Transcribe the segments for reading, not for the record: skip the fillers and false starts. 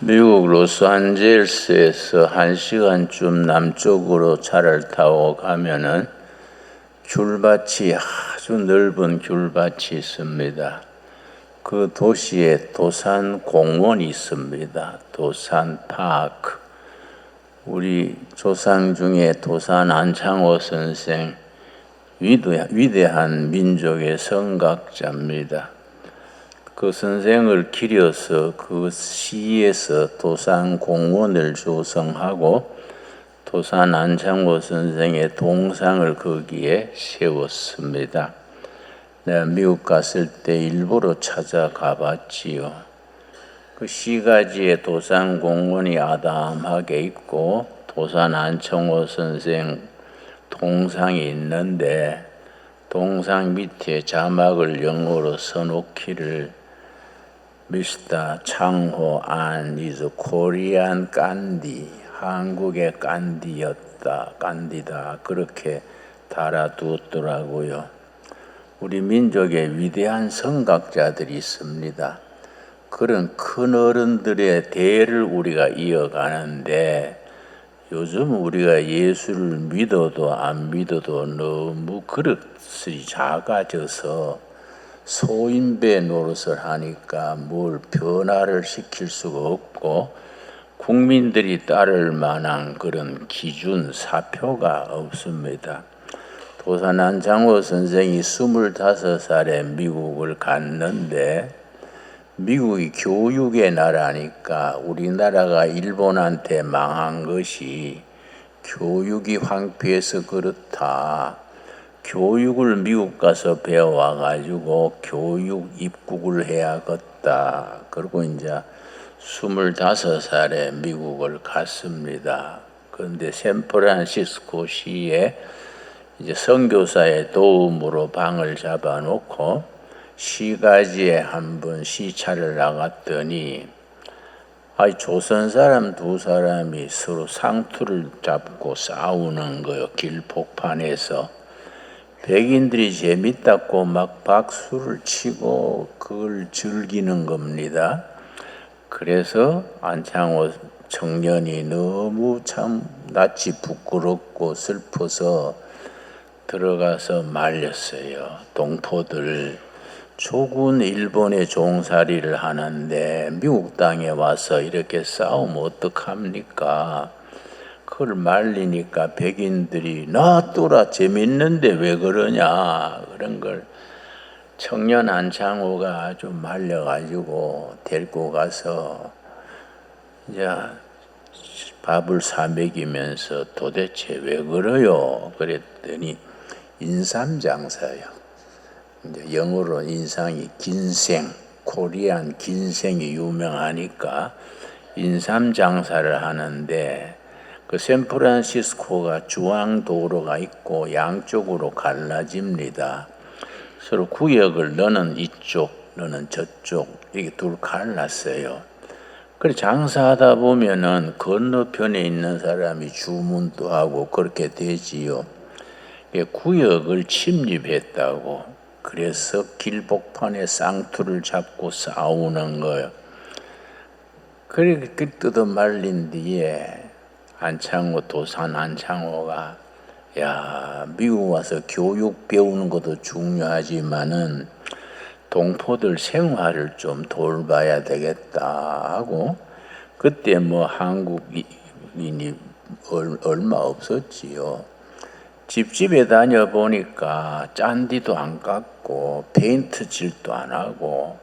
미국 로스앤젤레스에서 1시간쯤 남쪽으로 차를 타고 가면은 귤밭이 아주 넓은 귤밭이 있습니다. 그 도시에 도산 공원이 있습니다. 도산 파크. 우리 조상 중에 도산 안창호 선생 위대한 민족의 성각자입니다. 그 선생을 기려서 그 시에서 도산 공원을 조성하고 도산 안창호 선생의 동상을 거기에 세웠습니다. 내가 미국 갔을 때 일부러 찾아가 봤지요. 그 시가지에 도산 공원이 아담하게 있고 도산 안창호 선생 동상이 있는데 동상 밑에 자막을 영어로 써놓기를 Mr. 창호 An is Korean 깐디, 한국의 깐디다 그렇게 달아두었더라고요. 우리 민족의 위대한 성각자들이 있습니다. 그런 큰 어른들의 대를 우리가 이어가는데 요즘 우리가 예수를 믿어도 안 믿어도 너무 그릇이 작아져서 소인배 노릇을 하니까 뭘 변화를 시킬 수가 없고 국민들이 따를 만한 그런 기준, 사표가 없습니다. 도산 안창호 선생이 25살에 미국을 갔는데 미국이 교육의 나라니까 우리나라가 일본한테 망한 것이 교육이 황폐해서 그렇다. 교육을 미국 가서 배워와가지고 교육 입국을 해야겠다. 그리고 이제 25살에 미국을 갔습니다. 그런데 샌프란시스코 시에 이제 선교사의 도움으로 방을 잡아놓고 시가지에 한번 시차를 나갔더니 조선 사람 두 사람이 서로 상투를 잡고 싸우는 거요. 길폭판에서. 백인들이 재밌다고 막 박수를 치고 그걸 즐기는 겁니다. 그래서 안창호 청년이 너무 참 낯이 부끄럽고 슬퍼서 들어가서 말렸어요. 동포들 조군 일본의 종살이를 하는데 미국 땅에 와서 이렇게 싸우면 어떡합니까? 그걸 말리니까 백인들이 놔둬라 재밌는데 왜 그러냐 그런 걸 청년 안창호가 아주 말려가지고 데리고 가서 이제 밥을 사 먹이면서 도대체 왜 그래요? 그랬더니 인삼장사요. 이제 영어로 인상이 긴생, 코리안 긴생이 유명하니까 인삼장사를 하는데 그 샌프란시스코가 중앙도로가 있고 양쪽으로 갈라집니다. 서로 구역을 너는 이쪽, 너는 저쪽 이렇게 둘 갈랐어요. 그래 장사하다 보면은 건너편에 있는 사람이 주문도 하고 그렇게 되지요. 구역을 침입했다고. 그래서 길복판에 쌍투를 잡고 싸우는 거예요. 그렇게 뜯어 말린 뒤에 도산 안창호가 미국 와서 교육 배우는 것도 중요하지만은 동포들 생활을 좀 돌봐야 되겠다 하고 그때 한국인이 얼마 없었지요. 집집에 다녀보니까 짠디도 안 깎고 페인트 칠도 안 하고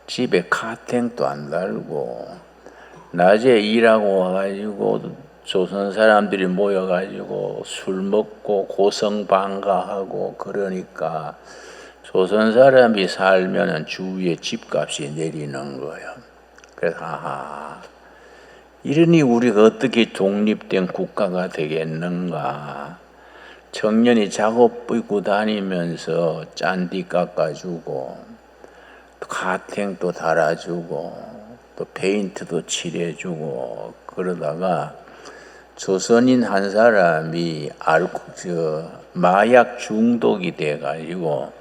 집에 카텐도 안 달고 낮에 일하고 와가지고 조선 사람들이 모여가지고 술 먹고 고성방가하고 그러니까 조선 사람이 살면은 주위에 집값이 내리는 거예요. 그래서 이러니 우리가 어떻게 독립된 국가가 되겠는가. 청년이 작업 입고 다니면서 짠디 깎아주고 카텐도 달아주고 또 페인트도 칠해주고 그러다가 조선인 한 사람이 마약 중독이 돼가지고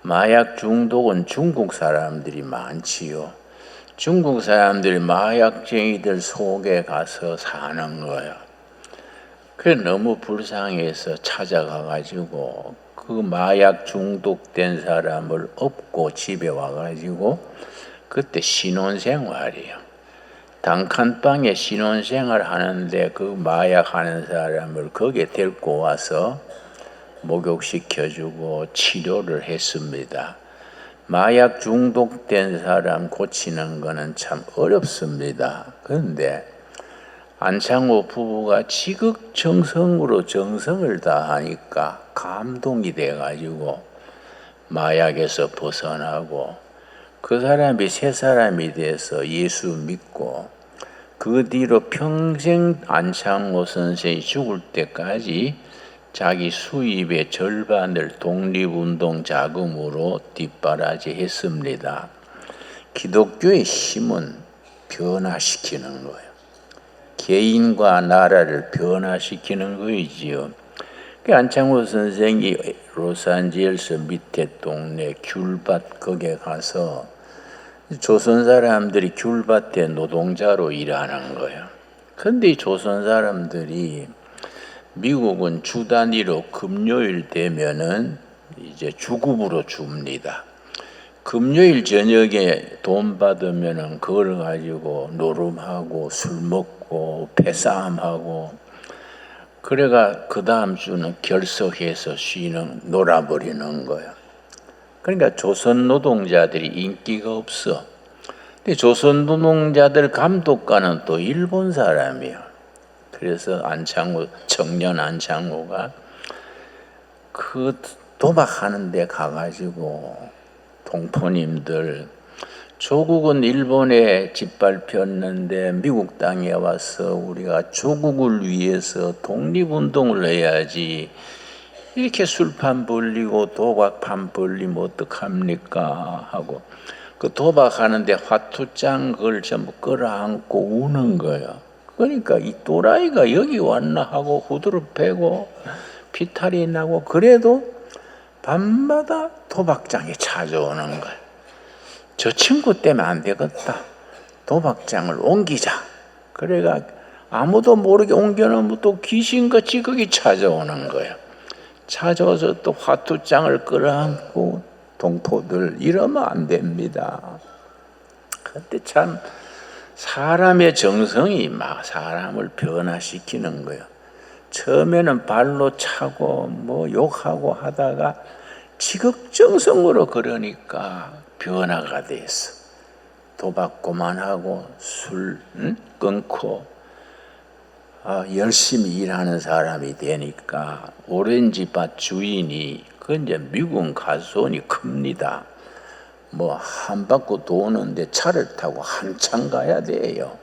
마약 중독은 중국 사람들이 많지요. 중국 사람들이 마약쟁이들 속에 가서 사는 거예요. 그래 너무 불쌍해서 찾아가가지고 그 마약 중독된 사람을 업고 집에 와가지고 그때 신혼생활이에요. 단칸방에 신혼생활 하는데 그 마약 하는 사람을 거기에 데리고 와서 목욕시켜주고 치료를 했습니다. 마약 중독된 사람 고치는 거는 참 어렵습니다. 그런데 안창호 부부가 지극정성으로 정성을 다하니까 감동이 돼가지고 마약에서 벗어나고 그 사람이 새 사람이 돼서 예수 믿고 그 뒤로 평생 안창호 선생이 죽을 때까지 자기 수입의 절반을 독립운동 자금으로 뒷바라지 했습니다. 기독교의 힘은 변화시키는 거예요. 개인과 나라를 변화시키는 거이지요. 안창호 선생이 로스앤젤레스 밑에 동네 귤밭 거기에 가서 조선 사람들이 귤밭에 노동자로 일하는 거예요. 그런데 이 조선 사람들이 미국은 주 단위로 금요일 되면은 이제 주급으로 줍니다. 금요일 저녁에 돈 받으면은 그걸 가지고 노름하고 술 먹고 패싸움하고 그래가 그 다음 주는 결석해서 쉬는 놀아버리는 거야. 그러니까 조선 노동자들이 인기가 없어. 근데 조선 노동자들 감독관은 또 일본 사람이야. 그래서 청년 안창호가 그 도박하는 데 가가지고 동포님들 조국은 일본에 짓밟혔는데 미국 땅에 와서 우리가 조국을 위해서 독립운동을 해야지 이렇게 술판 벌리고 도박판 벌리면 어떡합니까 하고 그 도박하는데 화투장 그걸 전부 끌어안고 우는 거야. 그러니까 이 또라이가 여기 왔나 하고 후드를 패고 피탈이 나고 그래도 밤마다 도박장에 찾아오는 거야. 저 친구 때문에 안 되겠다. 도박장을 옮기자. 그래가 아무도 모르게 옮겨놓으면 또 귀신같이 거기 찾아오는 거야. 찾아와서 또 화투장을 끌어안고 동포들 이러면 안 됩니다. 그때 참 사람의 정성이 막 사람을 변화시키는 거예요. 처음에는 발로 차고 뭐 욕하고 하다가 지극정성으로 그러니까 변화가 됐어. 도박 그만하고 술 끊고 열심히 일하는 사람이 되니까 오렌지밭 주인이 그 이제 미국 가수원이 큽니다. 뭐 한 바퀴 도는데 차를 타고 한참 가야 돼요.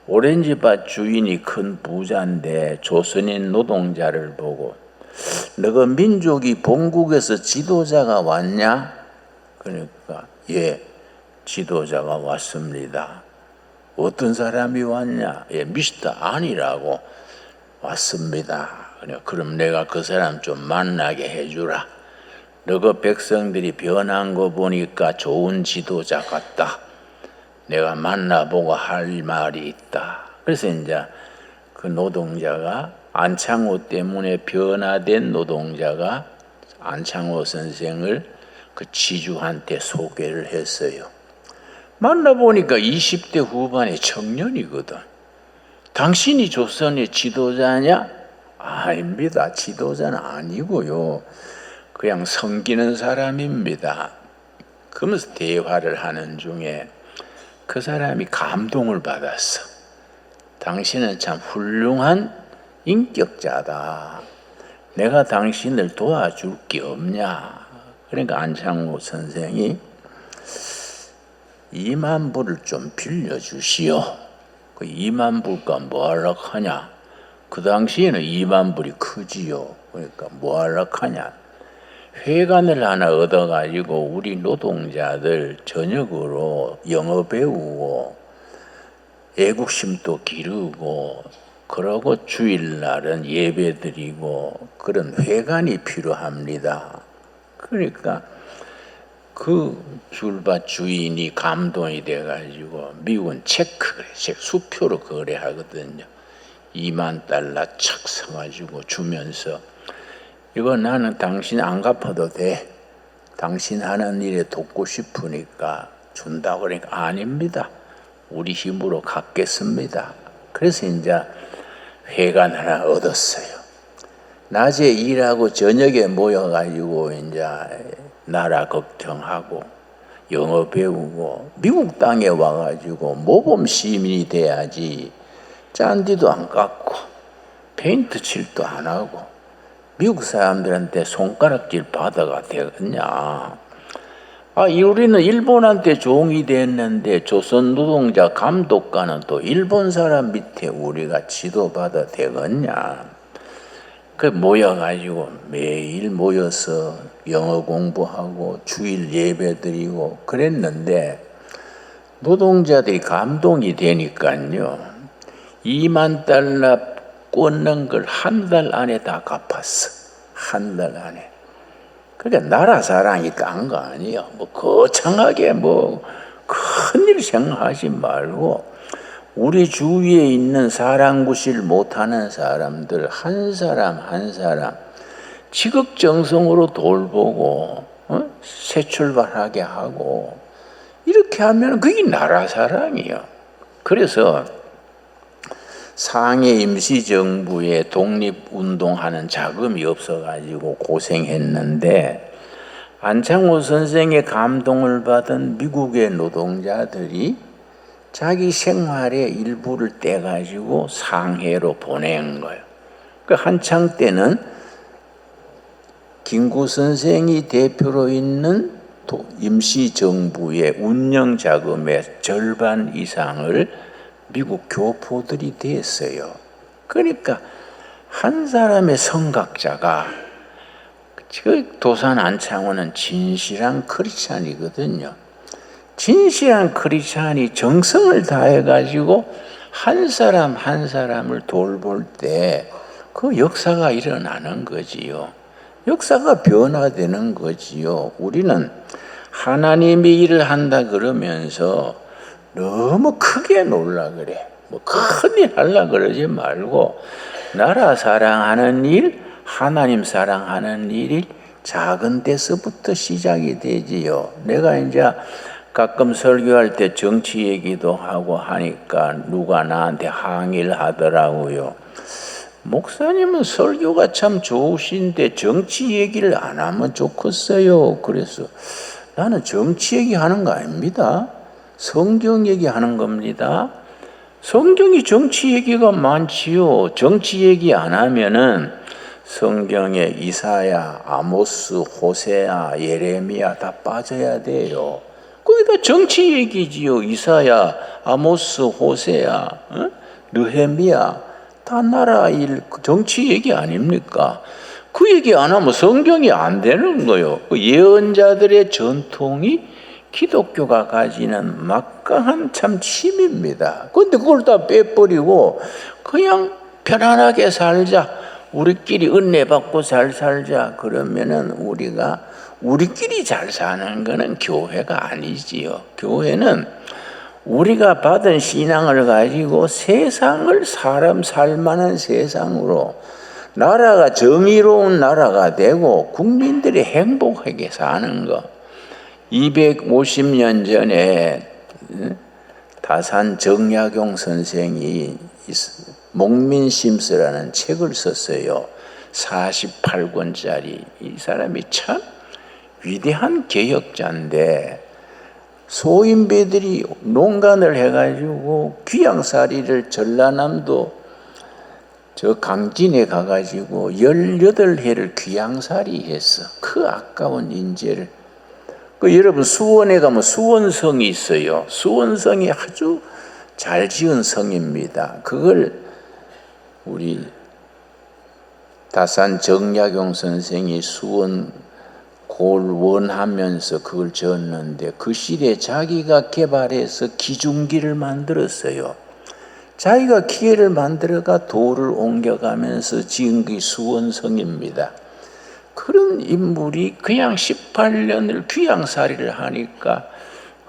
오렌지밭 주인이 큰 부자인데 조선인 노동자를 보고 너가 민족이 본국에서 지도자가 왔냐? 그러니까 예, 지도자가 왔습니다. 어떤 사람이 왔냐? 예, 미스터 안이라고 왔습니다. 그럼 내가 그 사람 좀 만나게 해주라. 너가 백성들이 변한 거 보니까 좋은 지도자 같다. 내가 만나보고 할 말이 있다. 그래서 이제 그 노동자가 안창호 때문에 변화된 노동자가 안창호 선생을 그 지주한테 소개를 했어요. 만나보니까 20대 후반의 청년이거든. 당신이 조선의 지도자냐? 아닙니다. 지도자는 아니고요. 그냥 섬기는 사람입니다. 그러면서 대화를 하는 중에 그 사람이 감동을 받았어. 당신은 참 훌륭한 인격자다. 내가 당신을 도와줄 게 없냐. 그러니까 안창호 선생이 2만 불을 좀 빌려주시오. 그 2만 불가 뭐 하려고 하냐. 그 당시에는 2만 불이 크지요. 그러니까 뭐 하려고 하냐. 회관을 하나 얻어가지고 우리 노동자들 저녁으로 영어 배우고 애국심도 기르고 그러고 주일날은 예배드리고 그런 회관이 필요합니다. 그러니까 그 귤밭 주인이 감동이 돼가지고 미국은 체크, 수표로 거래하거든요. 2만 달러 착 사가지고 주면서 이거 나는 당신 안 갚아도 돼. 당신 하는 일에 돕고 싶으니까 준다고 그러니까 아닙니다. 우리 힘으로 갚겠습니다. 그래서 이제 회관 하나 얻었어요. 낮에 일하고 저녁에 모여가지고 이제 나라 걱정하고 영어 배우고 미국 땅에 와가지고 모범 시민이 돼야지 짠디도 안 깎고 페인트 칠도 안 하고 미국 사람들한테 손가락질 받아가 되겠냐. 우리는 일본한테 종이 됐는데 조선 노동자 감독관은 또 일본 사람 밑에 우리가 지도받아 되겠냐. 그 모여가지고 매일 모여서 영어 공부하고 주일 예배 드리고 그랬는데 노동자들이 감동이 되니까요. 2만 달러 꽂는 걸 한 달 안에 다 갚았어. 한 달 안에. 그러니까 나라 사랑이 딴 거 아니에요. 뭐 거창하게 뭐 큰일 생각하지 말고 우리 주위에 있는 사랑구실 못하는 사람들 한 사람 한 사람 지극정성으로 돌보고 새 출발하게 하고 이렇게 하면 그게 나라 사랑이에요. 그래서 상해 임시정부에 독립운동하는 자금이 없어가지고 고생했는데 안창호 선생의 감동을 받은 미국의 노동자들이 자기 생활의 일부를 떼가지고 상해로 보낸 거예요. 그 한창 때는 김구 선생이 대표로 있는 임시정부의 운영자금의 절반 이상을 미국 교포들이 됐어요. 그러니까 한 사람의 성각자가 도산 안창호는 진실한 크리스찬이거든요. 진실한 크리스찬이 정성을 다해가지고 한 사람 한 사람을 돌볼 때 그 역사가 일어나는 거지요. 역사가 변화되는 거지요. 우리는 하나님이 일을 한다 그러면서 너무 크게 놀라 그래. 뭐 큰일 하려 그러지 말고 나라 사랑하는 일, 하나님 사랑하는 일이 작은 데서부터 시작이 되지요. 내가 이제 가끔 설교할 때 정치 얘기도 하고 하니까 누가 나한테 항의를 하더라고요. 목사님은 설교가 참 좋으신데 정치 얘기를 안 하면 좋겠어요. 그래서 나는 정치 얘기하는 거 아닙니다. 성경 얘기하는 겁니다. 성경이 정치 얘기가 많지요. 정치 얘기 안 하면은 성경에 이사야, 아모스, 호세아, 예레미야 다 빠져야 돼요. 그게 다 정치 얘기지요. 이사야, 아모스, 호세아, 느헤미야 다 나라 일, 정치 얘기 아닙니까? 그 얘기 안 하면 성경이 안 되는 거예요. 예언자들의 전통이 기독교가 가지는 막강한 참 힘입니다. 그런데 그걸 다 빼버리고 그냥 편안하게 살자. 우리끼리 은혜 받고 잘 살자. 그러면은 우리끼리 잘 사는 거는 교회가 아니지요. 교회는 우리가 받은 신앙을 가지고 세상을 사람 살만한 세상으로 나라가 정의로운 나라가 되고 국민들이 행복하게 사는 거. 250년 전에 다산 정약용 선생이 목민심서라는 책을 썼어요. 48권짜리. 이 사람이 참 위대한 개혁자인데 소인배들이 농간을 해가지고 귀양살이를 전라남도 저 강진에 가가지고 18해를 귀양살이 했어. 그 아까운 인재를. 여러분 수원에 가면 수원성이 있어요. 수원성이 아주 잘 지은 성입니다. 그걸 우리 다산 정약용 선생이 수원 골원하면서 그걸 지었는데 그 시대에 자기가 개발해서 기중기를 만들었어요. 자기가 기계를 만들어가 돌을 옮겨가면서 지은 게 수원성입니다. 그런 인물이 그냥 18년을 귀양살이를 하니까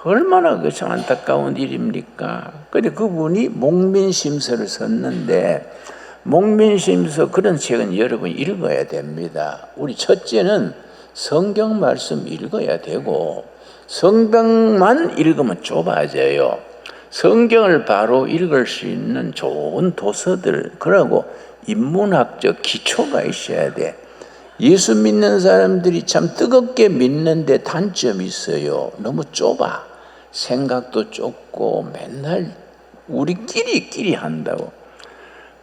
얼마나 그 참 안타까운 일입니까? 근데 그분이 목민심서를 썼는데, 목민심서 그런 책은 여러분 읽어야 됩니다. 우리 첫째는 성경 말씀 읽어야 되고, 성경만 읽으면 좁아져요. 성경을 바로 읽을 수 있는 좋은 도서들, 그러고 인문학적 기초가 있어야 돼. 예수 믿는 사람들이 참 뜨겁게 믿는데 단점이 있어요. 너무 좁아. 생각도 좁고 맨날 우리끼리 한다고.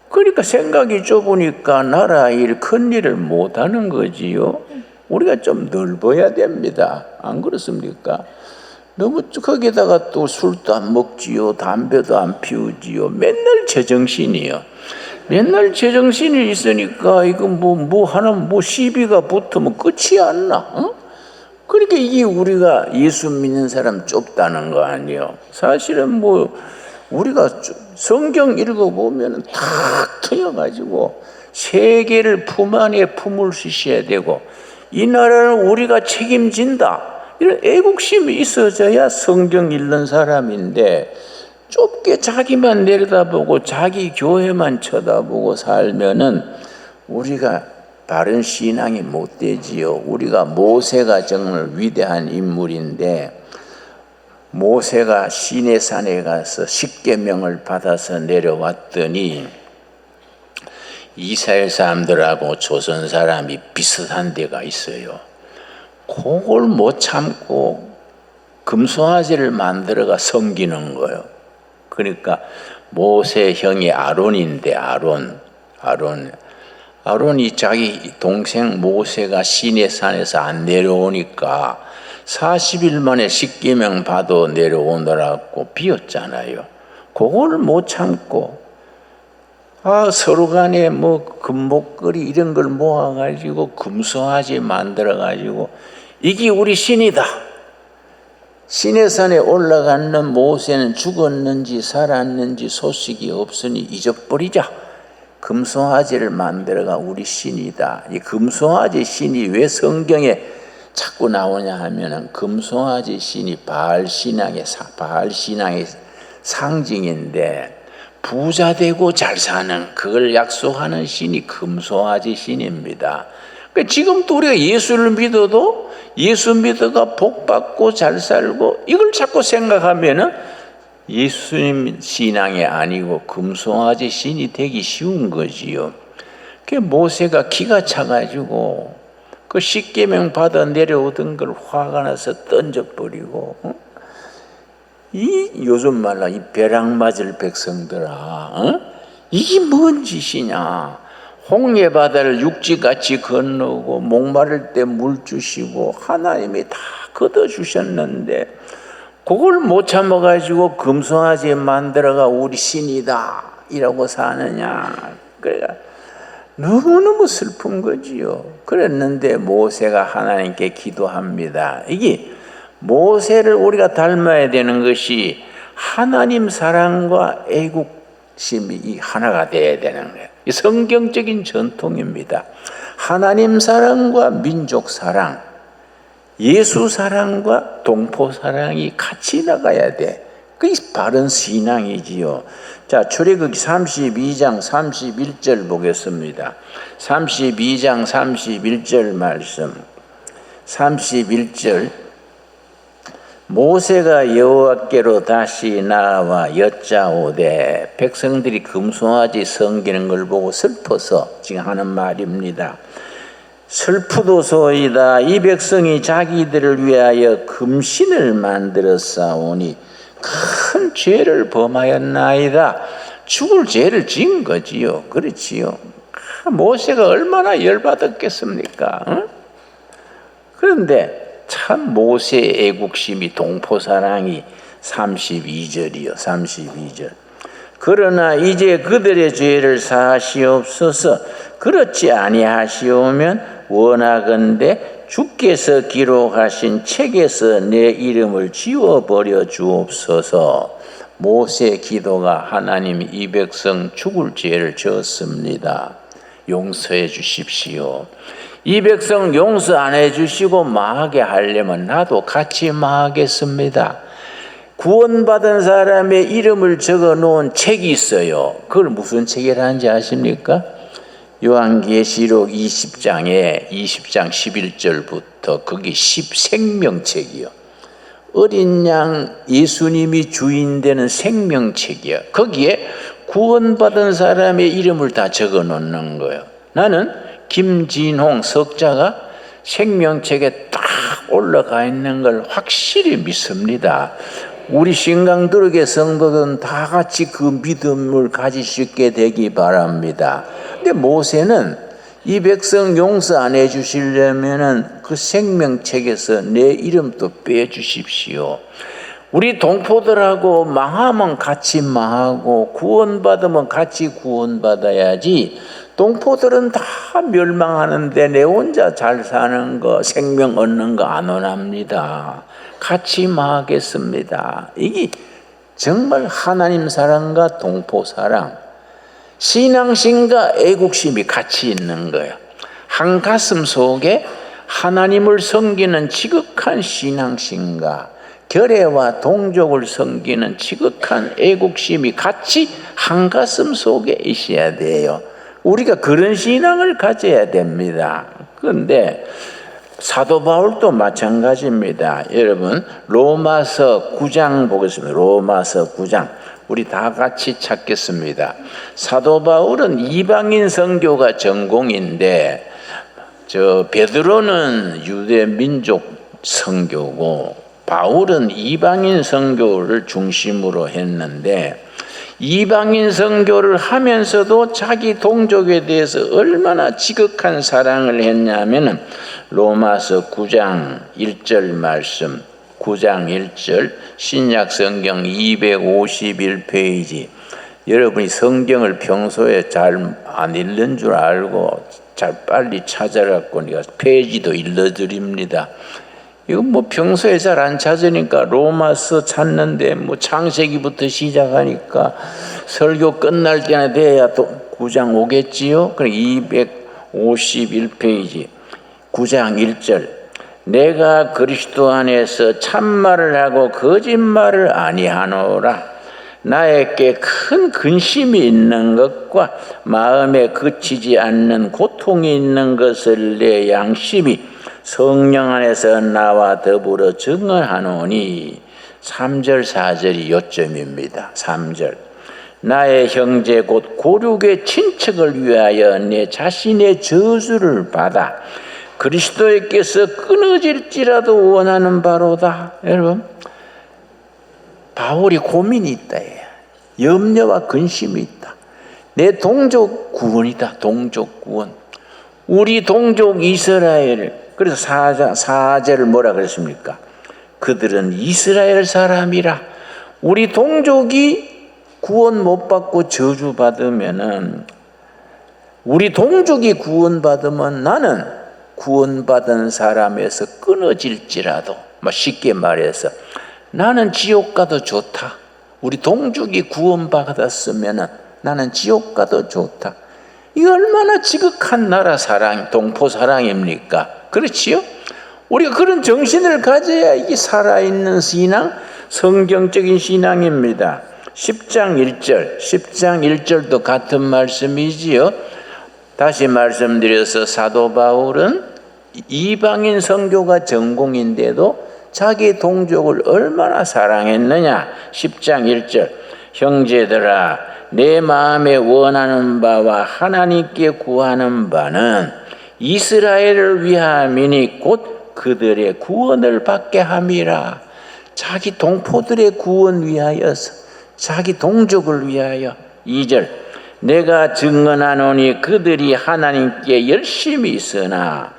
그러니까 생각이 좁으니까 나라 일, 큰 일을 못하는 거지요. 우리가 좀 넓어야 됩니다. 안 그렇습니까? 너무 거기다가 또 술도 안 먹지요. 담배도 안 피우지요. 맨날 제정신이요. 맨날 제정신이 있으니까 이거 뭐 시비가 붙으면 끝이 안 나. 어? 그러니까 이게 우리가 예수 믿는 사람 좁다는 거 아니에요. 사실은 우리가 성경 읽어보면 탁 트여가지고 세계를 품 안에 품을 수 있어야 되고, 이 나라를 우리가 책임진다, 이런 애국심이 있어져야 성경 읽는 사람인데, 좁게 자기만 내려다보고 자기 교회만 쳐다보고 살면은 우리가 바른 신앙이 못 되지요. 우리가 모세가 정말 위대한 인물인데, 모세가 시내산에 가서 십계명을 받아서 내려왔더니 이스라엘 사람들하고 조선 사람이 비슷한 데가 있어요. 그걸 못 참고 금송아지를 만들어가 섬기는 거예요. 그러니까 모세 형이 아론인데, 아론이 자기 동생 모세가 시내산에서 안 내려오니까 40일 만에 십계명 받아 내려오느라고 비었잖아요. 그걸 못 참고 서로 간에 금목걸이 이런 걸 모아가지고 금송아지 만들어가지고 이게 우리 신이다. 시내산에 올라가는 모세는 죽었는지 살았는지 소식이 없으니 잊어버리자. 금송아지를 만들어가 우리 신이다. 이 금송아지 신이 왜 성경에 자꾸 나오냐 하면은 금송아지 신이 바알 신앙의 상징인데, 부자 되고 잘 사는 그걸 약속하는 신이 금송아지 신입니다. 그러니까 지금도 우리가 예수를 믿어도 예수 믿어가 복 받고 잘 살고 이걸 자꾸 생각하면은 예수님 신앙이 아니고 금송아지 신이 되기 쉬운 거지요. 그 모세가 기가 차가지고 그 십계명 받아 내려오던 걸 화가 나서 던져버리고, 이 요즘 말로 이 벼락 맞을 백성들아, 이게 뭔 짓이냐? 홍해 바다를 육지같이 건너고 목마를 때 물 주시고 하나님이 다 걷어 주셨는데 그걸 못 참아가지고 금송아지 만들어가 우리 신이다 이라고 사느냐. 그러니까 너무너무 슬픈 거지요. 그랬는데 모세가 하나님께 기도합니다. 이게 모세를 우리가 닮아야 되는 것이 하나님 사랑과 애국심이 하나가 돼야 되는 거예요. 성경적인 전통입니다. 하나님 사랑과 민족 사랑, 예수 사랑과 동포 사랑이 같이 나가야 돼. 그게 바른 신앙이지요. 자, 출애굽기 32장 31절 보겠습니다. 32장 31절 말씀. 31절. 모세가 여호와께로 다시 나와 여짜오되, 백성들이 금송아지 섬기는 걸 보고 슬퍼서 지금 하는 말입니다. 슬프도소이다. 이 백성이 자기들을 위하여 금신을 만들어 싸우니 큰 죄를 범하였나이다. 죽을 죄를 지은 거지요. 그렇지요. 모세가 얼마나 열받았겠습니까? 응? 그런데 참 모세의 애국심이, 동포사랑이 32절이요. 32절. 그러나 이제 그들의 죄를 사하시옵소서. 그렇지 아니하시오면 원하건대 주께서 기록하신 책에서 내 이름을 지워버려 주옵소서. 모세의 기도가 하나님 이 백성 죽을 죄를 졌습니다. 용서해 주십시오. 이 백성 용서 안 해주시고 망하게 하려면 나도 같이 망하겠습니다. 구원받은 사람의 이름을 적어 놓은 책이 있어요. 그걸 무슨 책이라는지 아십니까? 요한계시록 20장 11절부터 거기 생명책이요. 어린 양 예수님이 주인 되는 생명책이요. 거기에 구원받은 사람의 이름을 다 적어 놓는 거예요. 나는 김진홍 석자가 생명책에 딱 올라가 있는 걸 확실히 믿습니다. 우리 신강들에게 성도들은 다 같이 그 믿음을 가질 수 있게 되기 바랍니다. 근데 모세는 이 백성 용서 안 해주시려면은 그 생명책에서 내 이름도 빼주십시오. 우리 동포들하고 망하면 같이 망하고 구원받으면 같이 구원받아야지. 동포들은 다 멸망하는데 내 혼자 잘 사는 거, 생명 얻는 거 안 원합니다. 같이 망하겠습니다. 이게 정말 하나님 사랑과 동포 사랑, 신앙심과 애국심이 같이 있는 거예요. 한 가슴 속에 하나님을 섬기는 지극한 신앙심과 결애와 동족을 섬기는 지극한 애국심이 같이 한 가슴 속에 있어야 돼요. 우리가 그런 신앙을 가져야 됩니다. 그런데 사도 바울도 마찬가지입니다. 여러분 로마서 9장 보겠습니다. 로마서 9장 우리 다 같이 찾겠습니다. 사도 바울은 이방인 선교가 전공인데 베드로는 유대 민족 선교고 바울은 이방인 선교를 중심으로 했는데 이방인 선교를 하면서도 자기 동족에 대해서 얼마나 지극한 사랑을 했냐면 로마서 9장 1절 말씀 9장 1절 신약 성경 251페이지 여러분이 성경을 평소에 잘 안 읽는 줄 알고 잘 빨리 찾아갖고 내가 페이지도 읽어드립니다. 이거 뭐 평소에 잘 안 찾으니까 로마서 찾는데 뭐 창세기부터 시작하니까 설교 끝날 때나 돼야 또 9장 오겠지요. 그럼 251페이지 9장 1절 내가 그리스도 안에서 참말을 하고 거짓말을 아니하노라. 나에게 큰 근심이 있는 것과 마음에 그치지 않는 고통이 있는 것을 내 양심이 성령 안에서 나와 더불어 증언하노니 3절 4절이 요점입니다. 3절 나의 형제 곧 고륙의 친척을 위하여 내 자신의 저주를 받아 그리스도께서 끊어질지라도 원하는 바로다. 여러분 바울이 고민이 있다. 염려와 근심이 있다. 내 동족 구원이다. 동족 구원. 우리 동족 이스라엘. 그래서 4절을 뭐라 그랬습니까? 그들은 이스라엘 사람이라. 우리 동족이 구원 못 받고 저주받으면은 우리 동족이 구원받으면 나는 구원받은 사람에서 끊어질지라도 쉽게 말해서 나는 지옥 가도 좋다. 우리 동족이 구원받았으면 나는 지옥 가도 좋다. 이 얼마나 지극한 나라 사랑, 동포 사랑입니까? 그렇지요? 우리가 그런 정신을 가져야 이게 살아있는 신앙, 성경적인 신앙입니다. 10장 1절도 같은 말씀이지요. 다시 말씀드려서 사도 바울은 이방인 선교가 전공인데도 자기 동족을 얼마나 사랑했느냐. 10장 1절 형제들아 내 마음에 원하는 바와 하나님께 구하는 바는 이스라엘을 위함이니 곧 그들의 구원을 받게 함이라. 자기 동포들의 구원 위하여서 자기 동족을 위하여. 2절 내가 증언하노니 그들이 하나님께 열심히 있으나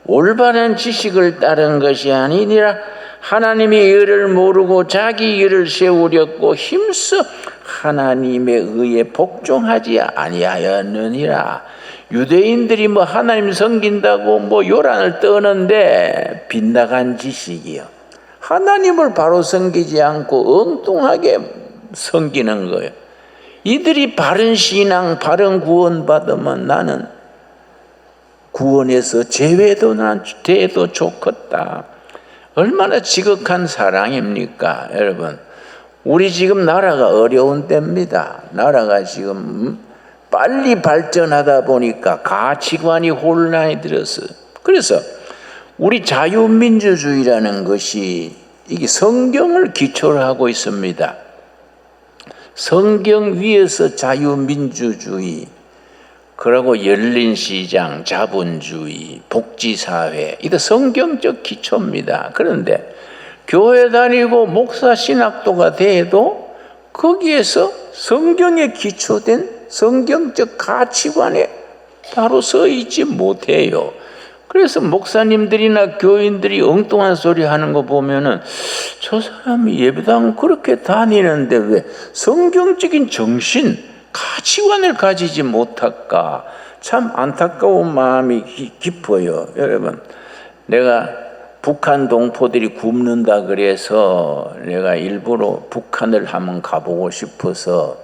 올바른 지식을 따른 것이 아니니라. 하나님이 의를 모르고 자기 의를 세우려고 힘써 하나님의 의에 복종하지 아니하였느니라. 유대인들이 하나님 섬긴다고 요란을 떠는데 빗나간 지식이요. 하나님을 바로 섬기지 않고 엉뚱하게 섬기는 거예요. 이들이 바른 신앙, 바른 구원 받으면 나는 구원해서 제외도 난 돼도 좋겠다. 얼마나 지극한 사랑입니까, 여러분? 우리 지금 나라가 어려운 때입니다. 나라가 지금 빨리 발전하다 보니까 가치관이 혼란이 들어서, 그래서 우리 자유민주주의라는 것이 이게 성경을 기초로 하고 있습니다. 성경 위에서 자유민주주의, 그리고 열린시장, 자본주의, 복지사회, 이게 성경적 기초입니다. 그런데 교회 다니고 목사 신학도가 돼도 거기에서 성경에 기초된 성경적 가치관에 바로 서 있지 못해요. 그래서 목사님들이나 교인들이 엉뚱한 소리 하는 거 보면은 저 사람이 예배당 그렇게 다니는데 왜 성경적인 정신, 가치관을 가지지 못할까? 참 안타까운 마음이 깊어요. 여러분, 내가 북한 동포들이 굶는다 그래서 내가 일부러 북한을 한번 가보고 싶어서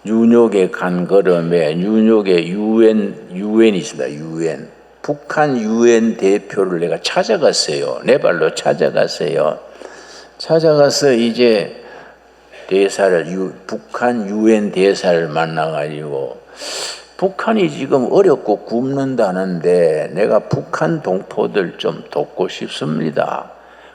뉴욕에 간 걸음에, 뉴욕에 유엔이 있습니다. 유엔. 북한 유엔 대표를 내가 찾아갔어요. 내 발로 찾아갔어요. 찾아가서 이제 북한 유엔 대사를 만나가지고, 북한이 지금 어렵고 굶는다는데 내가 북한 동포들 좀 돕고 싶습니다.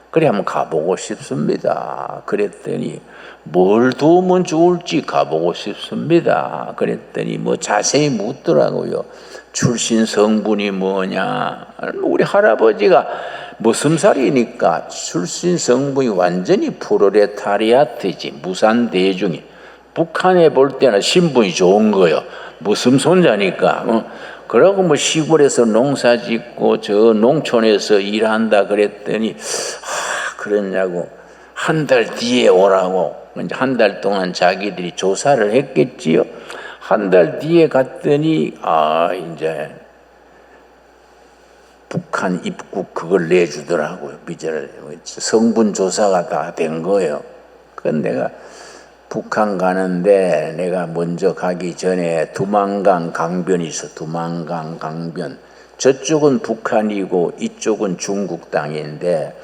그래 한번 가보고 싶습니다. 그랬더니 뭘 도우면 좋을지 가보고 싶습니다. 그랬더니 뭐 자세히 묻더라고요. 출신 성분이 뭐냐. 우리 할아버지가 무슨살이니까 출신 성분이 완전히 프롤레타리아트지, 무산대중이. 북한에 볼 때는 신분이 좋은 거요. 무슨 손자니까. 그러고 뭐 시골에서 농사 짓고 저 농촌에서 일한다 그랬더니 그랬냐고 한 달 뒤에 오라고. 이제 한 달 동안 자기들이 조사를 했겠지요. 한 달 뒤에 갔더니 이제 북한 입국 그걸 내주더라고요. 비자를. 성분 조사가 다 된 거예요. 그건 내가 북한 가는데 내가 먼저 가기 전에 두만강 강변이 있어. 두만강 강변. 저쪽은 북한이고 이쪽은 중국 땅인데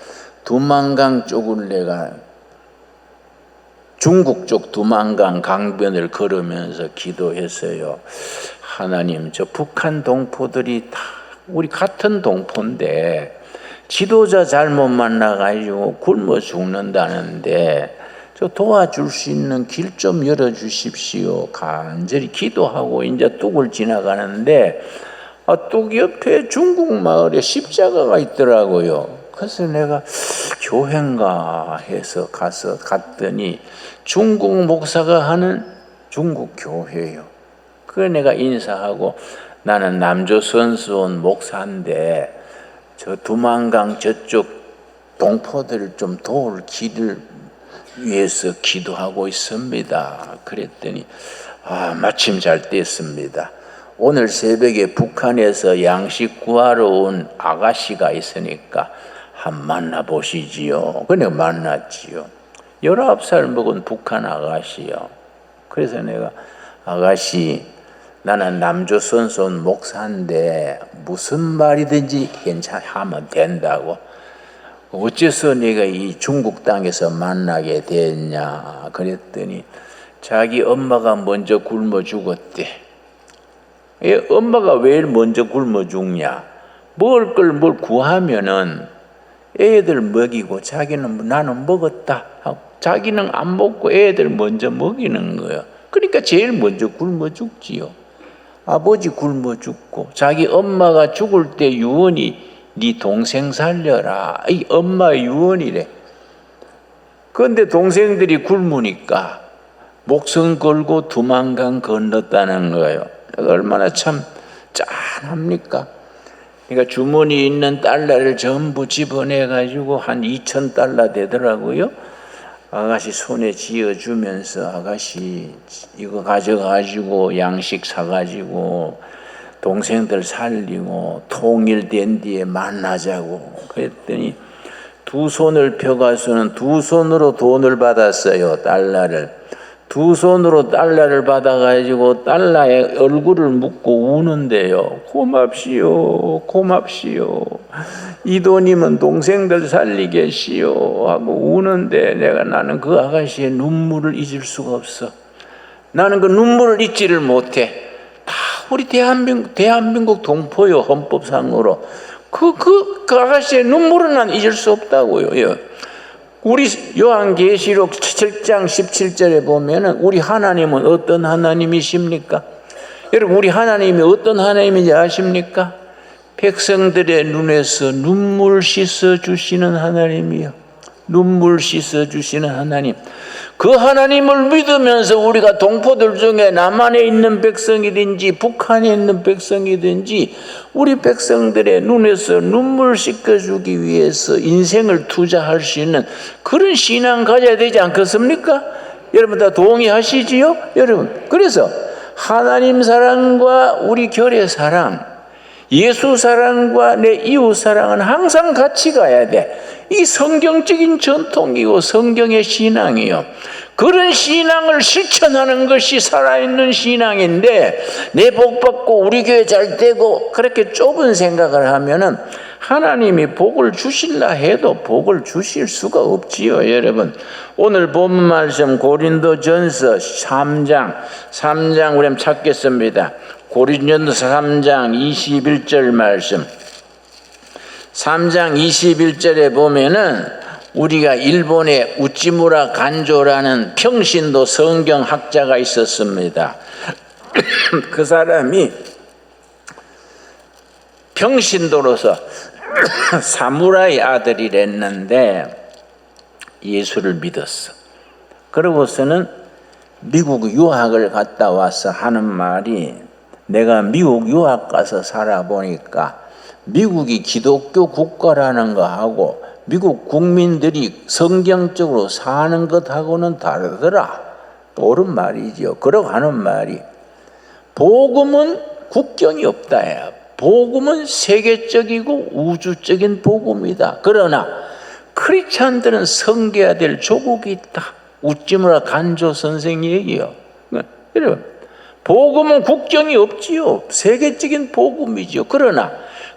두만강 쪽을 내가 중국 쪽 두만강 강변을 걸으면서 기도했어요. 하나님, 저 북한 동포들이 다 우리 같은 동포인데 지도자 잘못 만나가지고 굶어 죽는다는데 저 도와줄 수 있는 길 좀 열어주십시오. 간절히 기도하고 이제 뚝을 지나가는데 뚝 옆에 중국 마을에 십자가가 있더라고요. 그래서 내가 교회인가 해서 갔더니 중국 목사가 하는 중국 교회예요. 그래 내가 인사하고 나는 남조선수원 목사인데 저 두만강 저쪽 동포들을 좀 도울 길을 위해서 기도하고 있습니다. 그랬더니 마침 잘 됐습니다. 오늘 새벽에 북한에서 양식 구하러 온 아가씨가 있으니까 한번 만나보시지요. 그래 만났지요. 19살 먹은 북한 아가씨요. 그래서 내가 아가씨, 나는 남조선손 목사인데 무슨 말이든지 하면 된다고. 어째서 내가 이 중국 땅에서 만나게 됐냐 그랬더니 자기 엄마가 먼저 굶어 죽었대. 엄마가 왜 먼저 굶어 죽냐? 먹을 걸 뭘 구하면은 애들 먹이고 자기는 나는 먹었다 하고 자기는 안 먹고 애들 먼저 먹이는 거예요. 그러니까 제일 먼저 굶어 죽지요. 아버지 굶어 죽고 자기 엄마가 죽을 때 유언이 네 동생 살려라. 이 엄마 유언이래. 그런데 동생들이 굶으니까 목숨 걸고 두만강 건넜다는 거예요. 얼마나 참 짠합니까? 그러니까 주머니에 있는 달러를 전부 집어내가지고 한 2,000달러 되더라고요. 아가씨 손에 쥐어주면서 아가씨 이거 가져가지고 양식 사가지고 동생들 살리고 통일된 뒤에 만나자고 그랬더니 두 손을 펴가서는 두 손으로 돈을 받았어요. 달러를. 두 손으로 달러를 받아가지고 달러에 얼굴을 묻고 우는데요. 고맙시오, 고맙시오. 이 돈이면 동생들 살리겠시오 하고 우는데 나는 그 아가씨의 눈물을 잊을 수가 없어. 나는 그 눈물을 잊지를 못해. 다 우리 대한민국 동포요, 헌법상으로. 그 아가씨의 눈물은 난 잊을 수 없다고요. 우리 요한계시록 7장 17절에 보면은 우리 하나님은 어떤 하나님이십니까? 여러분, 우리 하나님이 어떤 하나님인지 아십니까? 백성들의 눈에서 눈물 씻어 주시는 하나님이요. 눈물 씻어 주시는 하나님. 그 하나님을 믿으면서 우리가 동포들 중에 남한에 있는 백성이든지 북한에 있는 백성이든지 우리 백성들의 눈에서 눈물 씻겨주기 위해서 인생을 투자할 수 있는 그런 신앙 가져야 되지 않겠습니까? 여러분 다 동의하시지요? 여러분, 그래서 하나님 사랑과 우리 결의 사랑, 예수 사랑과 내 이웃 사랑은 항상 같이 가야 돼. 이 성경적인 전통이고 성경의 신앙이요. 그런 신앙을 실천하는 것이 살아있는 신앙인데, 내 복 받고 우리 교회 잘 되고 그렇게 좁은 생각을 하면은 하나님이 복을 주실라 해도 복을 주실 수가 없지요. 여러분, 오늘 본문 말씀 고린도전서 3장 우리 찾겠습니다. 고린도전서 3장 21절 말씀. 3장 21절에 보면은 우리가 일본의 우찌무라 간조라는 평신도 성경학자가 있었습니다. 그 사람이 평신도로서 사무라이 아들이랬는데 예수를 믿었어. 그러고서는 미국 유학을 갔다 와서 하는 말이, 내가 미국 유학 가서 살아보니까 미국이 기독교 국가라는 거하고 미국 국민들이 성경적으로 사는 것하고는 다르더라. 옳은 말이죠. 그러고 하는 말이, 복음은 국경이 없다. 복음은 세계적이고 우주적인 복음이다. 그러나 크리스찬들은 섬겨야 될 조국이 있다. 우찌무라 간조 선생이 얘기해요. 여러분, 복음은 국경이 없지요. 세계적인 복음이죠. 그러나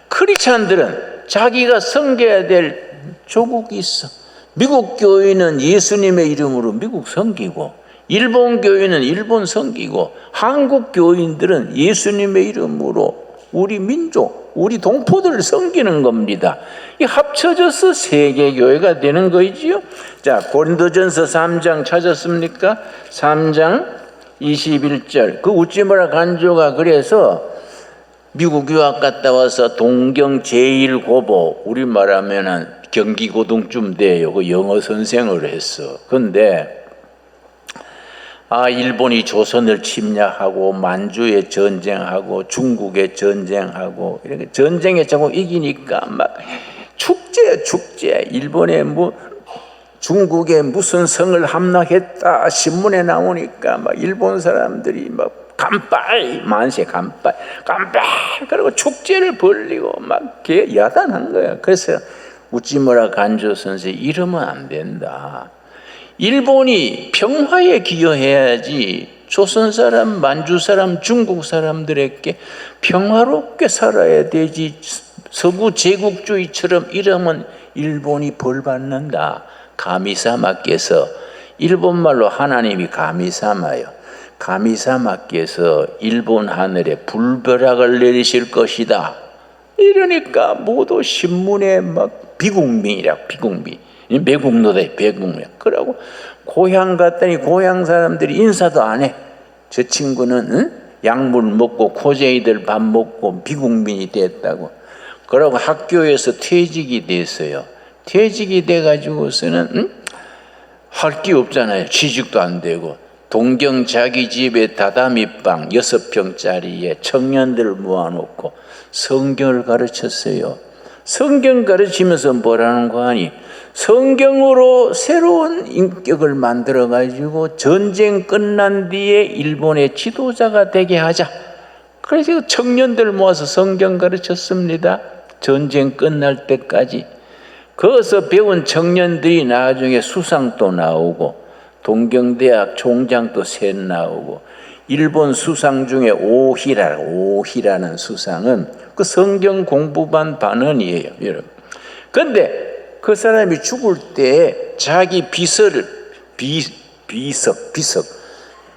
크리스찬들은 자기가 섬겨야 될 조국이 있어. 미국 교회는 예수님의 이름으로 미국 섬기고, 일본 교회는 일본 섬기고, 한국 교인들은 예수님의 이름으로 우리 민족, 우리 동포들을 섬기는 겁니다. 이 합쳐져서 세계교회가 되는 거이지요. 자, 고린도전서 3장 찾았습니까? 3장 21절. 그 우찌무라 간조가 그래서 미국 유학 갔다 와서 동경 제1고보, 우리 말하면은 경기고등쯤 돼요. 그 영어 선생을 했어. 근데 일본이 조선을 침략하고 만주에 전쟁하고 중국에 전쟁하고 이렇게 전쟁에 자꾸 이기니까 막 축제. 일본에 중국에 무슨 성을 함락했다 신문에 나오니까 막 일본 사람들이 막 간발, 만세 간발 그리고 축제를 벌리고 막 야단한 거야. 그래서 우찌무라 간조 선생, 이러면 안 된다. 일본이 평화에 기여해야지 조선 사람, 만주 사람, 중국 사람들에게 평화롭게 살아야 되지. 서구 제국주의처럼 이러면 일본이 벌 받는다. 가미사마께서, 일본말로 하나님이 가미사마요. 가미사마께서 일본 하늘에 불벼락을 내리실 것이다. 이러니까 모두 신문에 막 비국민이라, 비국민. 매국노다, 매국노. 그러고 고향 갔더니 고향 사람들이 인사도 안 해. 저 친구는 약물 먹고 코쟁이들 밥 먹고 비국민이 됐다고. 그러고 학교에서 퇴직이 됐어요. 퇴직이 돼가지고서는 할 게 없잖아요. 취직도 안 되고. 동경 자기 집에 다다미방 6평짜리에 청년들을 모아놓고 성경을 가르쳤어요. 성경 가르치면서 뭐라는 거 아니? 성경으로 새로운 인격을 만들어 가지고 전쟁 끝난 뒤에 일본의 지도자가 되게 하자. 그래서 청년들 모아서 성경 가르쳤습니다. 전쟁 끝날 때까지. 거기서 배운 청년들이 나중에 수상도 나오고 동경대학 총장도 셋 나오고, 일본 수상 중에 오히라는 수상은 그 성경 공부반 반원이에요, 여러분. 그런데 그 사람이 죽을 때 자기 비석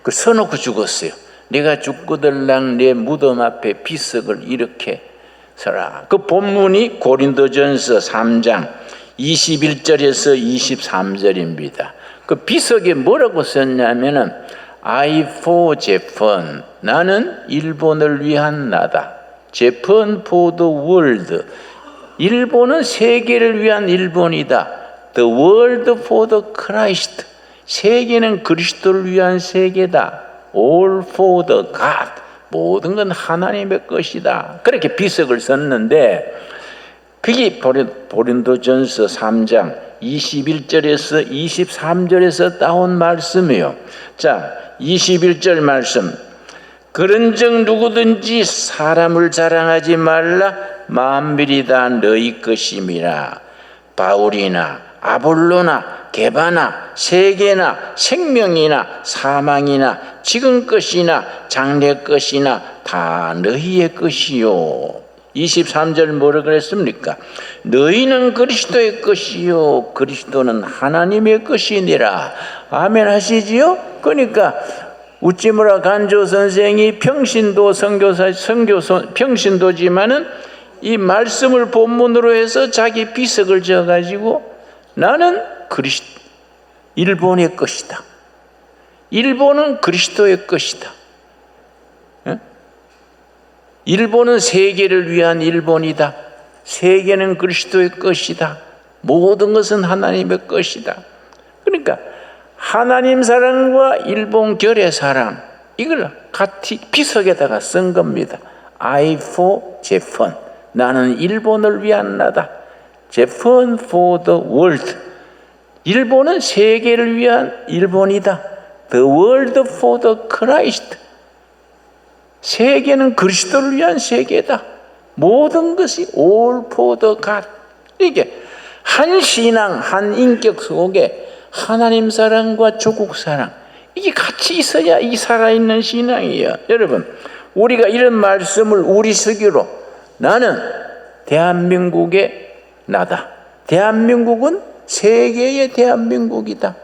그 써놓고 죽었어요. 내가 죽고들랑 내 무덤 앞에 비석을 이렇게 서라. 그 본문이 고린도전서 3장 21절에서 23절입니다. 그 비석에 뭐라고 썼냐면은 I for Japan, 나는 일본을 위한 나다. Japan for the world, 일본은 세계를 위한 일본이다. The world for the Christ, 세계는 그리스도를 위한 세계다. All for the God, 모든 건 하나님의 것이다. 그렇게 비석을 썼는데, 그게 고린도전서 3장 21절에서 23절에서 따온 말씀이에요. 자, 21절 말씀. 그런즉 누구든지 사람을 자랑하지 말라. 만물이 다 너희 것임이라. 바울이나 아볼로나 게바나 세계나 생명이나 사망이나 지금 것이나 장래 것이나 다 너희의 것이요. 23절 뭐라 그랬습니까? 너희는 그리스도의 것이요 그리스도는 하나님의 것이니라. 아멘 하시지요? 그러니까 우찌무라 간조 선생이 평신도 평신도지만은 이 말씀을 본문으로 해서 자기 비석을 지어가지고 나는 일본의 것이다. 일본은 그리스도의 것이다. 일본은 세계를 위한 일본이다. 세계는 그리스도의 것이다. 모든 것은 하나님의 것이다. 그러니까 하나님 사랑과 일본 결의 사랑, 이걸 같이 비석에다가 쓴 겁니다. I for Japan, 나는 일본을 위한 나다. Japan for the world, 일본은 세계를 위한 일본이다. The world for the Christ, 세계는 그리스도를 위한 세계다. 모든 것이 all for the God. 이게 한 신앙, 한 인격 속에 하나님 사랑과 조국 사랑, 이게 같이 있어야 이 살아있는 신앙이에요. 여러분, 우리가 이런 말씀을 우리식으로, 나는 대한민국의 나다. 대한민국은 세계의 대한민국이다.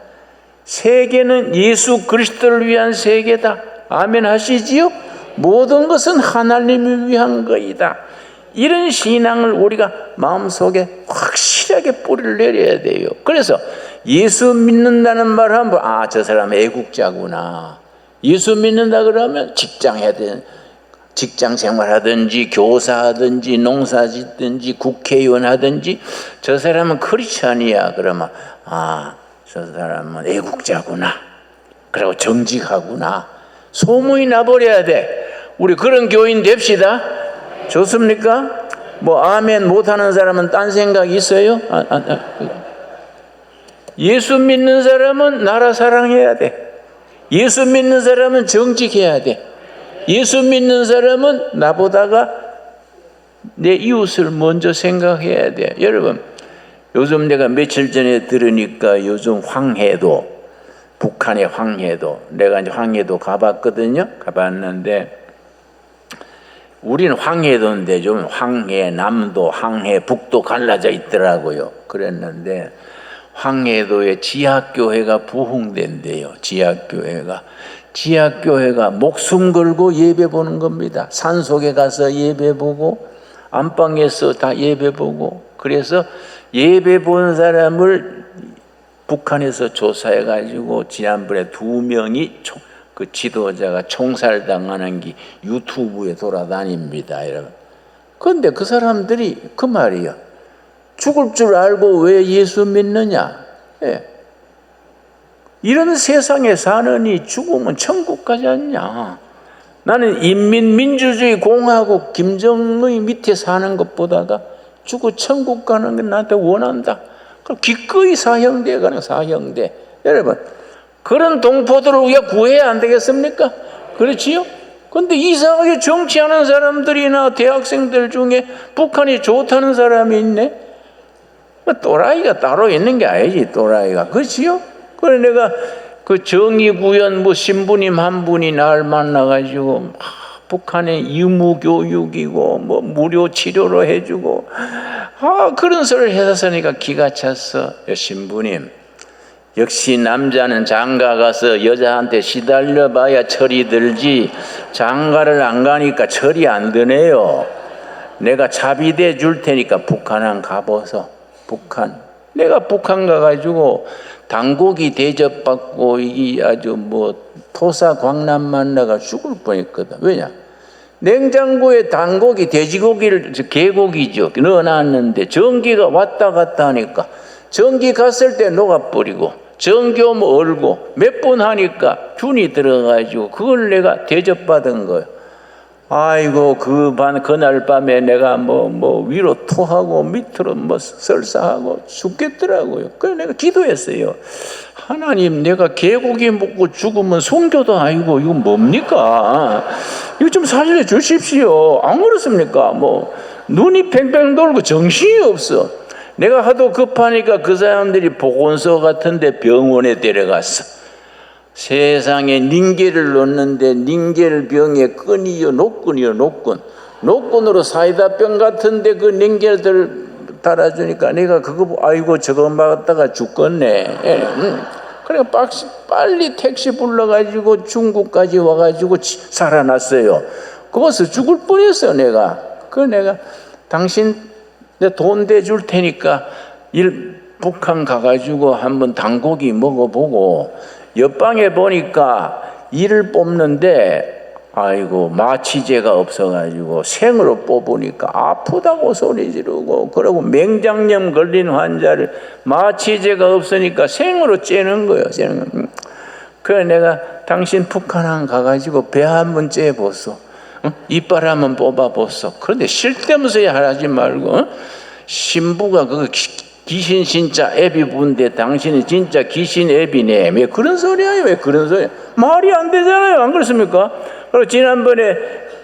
세계는 예수 그리스도를 위한 세계다. 아멘 하시지요? 모든 것은 하나님을 위한 거이다. 이런 신앙을 우리가 마음속에 확실하게 뿌리를 내려야 돼요. 그래서 예수 믿는다는 말 하면 저 사람 애국자구나. 예수 믿는다 그러면 직장 생활하든지 교사하든지 농사짓든지 국회의원 하든지 저 사람은 크리스찬이야. 그러면 저 사람은 애국자구나. 그리고 정직하구나. 소문이 나버려야 돼. 우리 그런 교인 됩시다. 좋습니까? 아멘 못하는 사람은 딴 생각 있어요? 예수 믿는 사람은 나라 사랑해야 돼. 예수 믿는 사람은 정직해야 돼. 예수 믿는 사람은 나보다가 내 이웃을 먼저 생각해야 돼. 여러분, 요즘 내가 며칠 전에 들으니까 요즘 황해도, 북한의 황해도, 내가 이제 황해도 가봤거든요. 가봤는데 우리는 황해도인데 좀 황해남도, 황해북도 갈라져 있더라고요. 그랬는데 황해도에 지하교회가 부흥된대요. 지하교회가 목숨 걸고 예배 보는 겁니다. 산속에 가서 예배 보고 안방에서 다 예배 보고. 그래서 예배 본 사람을 북한에서 조사해 가지고 지난번에 2명이 그 지도자가 총살당하는 게 유튜브에 돌아다닙니다, 여러분. 그런데 그 사람들이 그 말이에요. 죽을 줄 알고 왜 예수 믿느냐? 예. 이런 세상에 사느니 죽으면 천국 가지 않냐? 나는 인민민주주의 공화국 김정의 밑에 사는 것보다가 죽고 천국 가는 게 나한테 원한다. 그럼 기꺼이 사형대 가는 사형대. 여러분, 그런 동포들을 우리가 구해야 안 되겠습니까? 그렇지요? 근데 이상하게 정치하는 사람들이나 대학생들 중에 북한이 좋다는 사람이 있네? 또라이가 따로 있는 게 아니지, 또라이가. 그렇지요? 그래 내가 그 정의구현 신부님 한 분이 날 만나가지고 북한의 의무교육이고 무료 치료로 해주고 그런 소리를 해서니까 기가 찼어. 신부님, 역시 남자는 장가 가서 여자한테 시달려봐야 철이 들지 장가를 안 가니까 철이 안 드네요. 내가 자비대 줄 테니까 북한 한 가보소. 내가 북한 가가지고 당고기 대접받고 이게 아주 토사 광남 만나가 죽을 뻔했거든. 왜냐? 냉장고에 당고기, 돼지고기를, 개고기죠, 넣어놨는데 전기가 왔다 갔다 하니까 전기 갔을 때 녹아버리고 전기 오면 얼고 몇 번 하니까 균이 들어가지고 그걸 내가 대접받은 거예요. 아이고 그날 밤에 내가 위로 토하고 밑으로 설사하고 죽겠더라고요. 그래서 내가 기도했어요. 하나님, 내가 개고기 먹고 죽으면 성교도 아니고 이거 뭡니까? 이거 좀 살려 주십시오. 안 그렇습니까? 눈이 팽팽 돌고 정신이 없어. 내가 하도 급하니까 그 사람들이 보건소 같은데 병원에 데려갔어. 세상에 닌겔을 넣는데 닌겔 병에 끈이요 노끈으로 사이다병 같은데 그 닌겔들 달아주니까 내가 그거 아이고 저거 맞다가 죽겠네. 그래 빨리 택시 불러가지고 중국까지 와가지고 살아났어요. 거기서 죽을 뻔했어. 내가 당신 내 돈 대줄 테니까 북한 가가지고 한번 당고기 먹어보고, 옆방에 보니까 이를 뽑는데 아이고 마취제가 없어가지고 생으로 뽑으니까 아프다고 소리 지르고, 그러고 맹장염 걸린 환자를 마취제가 없으니까 생으로 째는 거예요. 그래 내가 당신 북한항 가가지고 배 한번 째보소. 이빨 한번 뽑아보소. 그런데 쓸데없이 하지 말고 신부가 그 귀신 진짜 애비 부인데 당신이 진짜 귀신 애비네. 왜 그런 소리야? 말이 안 되잖아요. 안 그렇습니까? 그리고 지난번에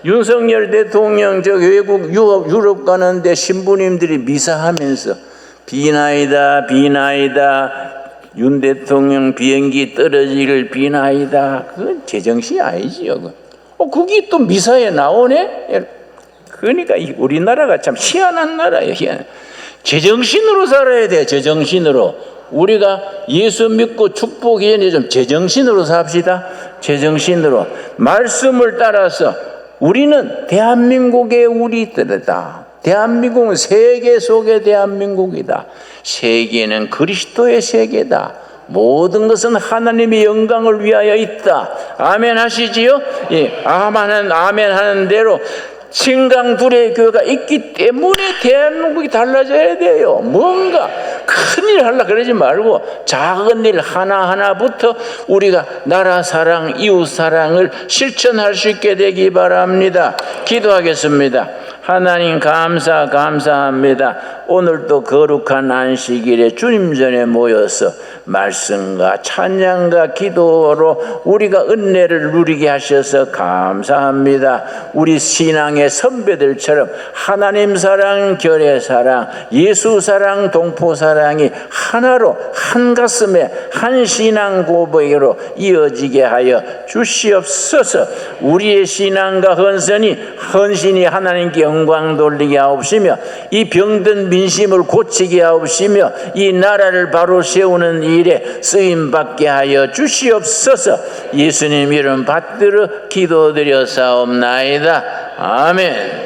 윤석열 대통령 외국 유럽 가는데 신부님들이 미사하면서 비나이다 윤 대통령 비행기 떨어지기를 비나이다. 그건 제정신이 아니지요. 그게 또 미사에 나오네. 그러니까 우리나라가 참 희한한 나라예요. 제정신으로 살아야 돼. 제정신으로. 우리가 예수 믿고 축복이 전에 좀 제정신으로 삽시다. 제정신으로. 말씀을 따라서 우리는 대한민국의 우리들이다. 대한민국은 세계 속의 대한민국이다. 세계는 그리스도의 세계다. 모든 것은 하나님의 영광을 위하여 있다. 아멘 하시지요? 예, 아멘 하는 대로 신강둘의 교회가 있기 때문에 대한민국이 달라져야 돼요. 뭔가 큰일 하려고 그러지 말고 작은 일 하나하나부터 우리가 나라 사랑, 이웃 사랑을 실천할 수 있게 되기 바랍니다. 기도하겠습니다. 하나님 감사합니다. 오늘도 거룩한 안식일에 주님 전에 모여서 말씀과 찬양과 기도로 우리가 은혜를 누리게 하셔서 감사합니다. 우리 신앙의 선배들처럼 하나님 사랑, 교회 사랑, 예수 사랑, 동포 사랑이 하나로 한 가슴에 한 신앙 고백으로 이어지게 하여 주시옵소서. 우리의 신앙과 헌신이 하나님께 영광 돌리게 하옵시며, 이 병든 민심을 고치게 하옵시며, 이 나라를 바로 세우는 일에 쓰임받게 하여 주시옵소서. 예수님 이름 받들어 기도드려 사옵나이다. 아멘.